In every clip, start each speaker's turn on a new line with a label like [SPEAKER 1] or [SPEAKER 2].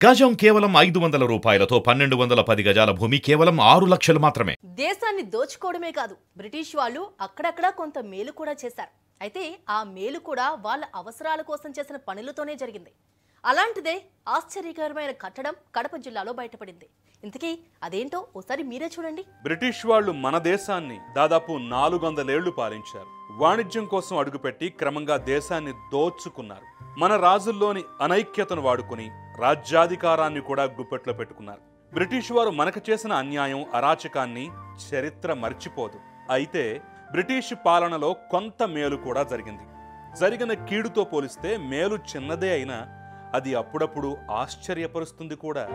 [SPEAKER 1] గజం కేవలం 500 రూపాయలతో 1210 గజాల భూమి కేవలం 6 లక్షలు మాత్రమే.
[SPEAKER 2] దేశాన్ని దోచుకోవడమే కాదు, బ్రిటిష్ వాళ్ళు అక్కడక్కడ కొంత మేలు కూడా చేశారు. అయితే ఆ మేలు కూడా వాళ్ళ అవసరాల కోసం చేసిన పనులతోనే జరిగింది. అలాంటిదే ఆశ్చర్యకరమైన కట్టడం కడప జిల్లాలో బయటపడింది. ఇంతకీ అదేంటో ఓసారి మీరే చూడండి.
[SPEAKER 3] బ్రిటిష్ వాళ్ళు మన దేశాన్ని దాదాపు 400 ఏళ్లు పాలించారు. వాణిజ్యం కోసం అడుగుపెట్టి క్రమంగా దేశాన్ని దోచుకున్నారు. మన రాజుల్లోని అనైక్యతను వాడుకుని రాజ్యాధికారాన్ని కూడా గుప్పెట్లో పెట్టుకున్నారు. బ్రిటిష్ వారు మనకు చేసిన అన్యాయం, అరాచకాన్ని చరిత్ర మర్చిపోదు. అయితే బ్రిటిష్ పాలనలో కొంత మేలు కూడా జరిగింది. జరిగిన కీడుతో పోలిస్తే మేలు చిన్నదే అయినా అది అప్పుడప్పుడు ఆశ్చర్యపరుస్తుంది కూడా.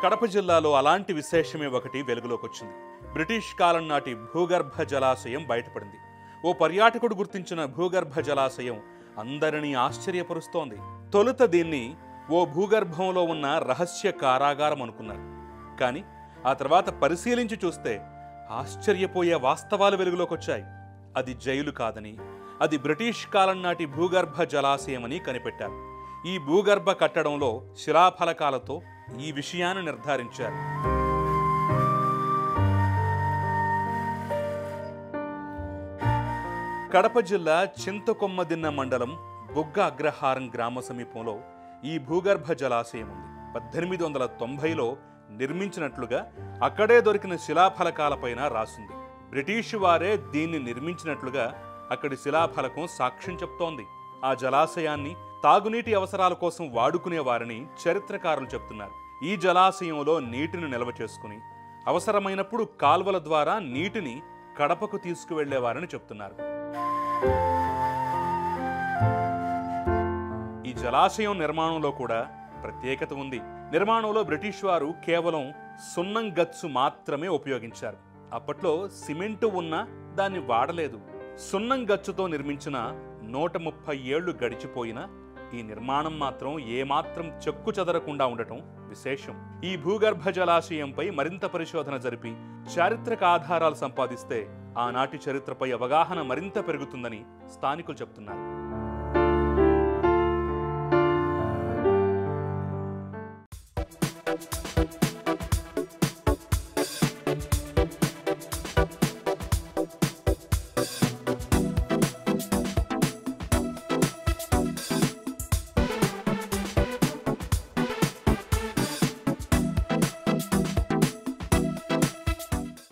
[SPEAKER 3] కడప జిల్లాలో అలాంటి విశేషమే ఒకటి వెలుగులోకి వచ్చింది. బ్రిటిష్ కాలం నాటి భూగర్భ జలాశయం బయటపడింది. ఓ పర్యాటకుడు గుర్తించిన భూగర్భ జలాశయం అందరినీ ఆశ్చర్యపరుస్తోంది. తొలుత దీన్ని ఓ భూగర్భంలో ఉన్న రహస్య కారాగారం అనుకున్నారు. కానీ ఆ తర్వాత పరిశీలించి చూస్తే ఆశ్చర్యపోయే వాస్తవాలు వెలుగులోకి వచ్చాయి. అది జైలు కాదని, అది బ్రిటిష్ కాలం నాటి భూగర్భ జలాశయమని కనిపెట్టారు. ఈ భూగర్భ కట్టడంలో శిలాఫలకాలతో ఈ విషయాన్ని నిర్ధారించారు. కడప జిల్లా చింతకొమ్మదిన్న మండలం బుగ్గ అగ్రహారం గ్రామ సమీపంలో ఈ భూగర్భ జలాశయం ఉంది. 1890లో నిర్మించినట్లుగా అక్కడే దొరికిన శిలాఫలకాలపైన రాసింది. బ్రిటిష్ వారే దీన్ని నిర్మించినట్లుగా అక్కడి శిలాఫలకం సాక్ష్యం చెప్తోంది. ఆ జలాశయాన్ని తాగునీటి అవసరాల కోసం వాడుకునేవారని చరిత్రకారులు చెప్తున్నారు. ఈ జలాశయంలో నీటిని నిల్వ చేసుకుని అవసరమైనప్పుడు కాల్వల ద్వారా నీటిని కడపకు తీసుకువెళ్లేవారని చెప్తున్నారు. ఈ జలాశయం నిర్మాణంలో కూడా ప్రత్యేకత ఉంది. నిర్మాణంలో బ్రిటిష్ వారు కేవలం సున్నం గచ్చు మాత్రమే ఉపయోగించారు. అప్పట్లో సిమెంటు ఉన్నా దాన్ని వాడలేదు. సున్నం గచ్చుతో నిర్మించిన 130 ఏళ్లు గడిచిపోయినా ఈ నిర్మాణం మాత్రం ఏమాత్రం చెక్కు చెదరకుండా ఉండటం విశేషం. ఈ భూగర్భ జలాశయంపై మరింత పరిశోధన జరిపి చారిత్రక ఆధారాలు సంపాదిస్తే ఆనాటి చరిత్రపై అవగాహన మరింత పెరుగుతుందని స్థానికులు చెప్తున్నారు.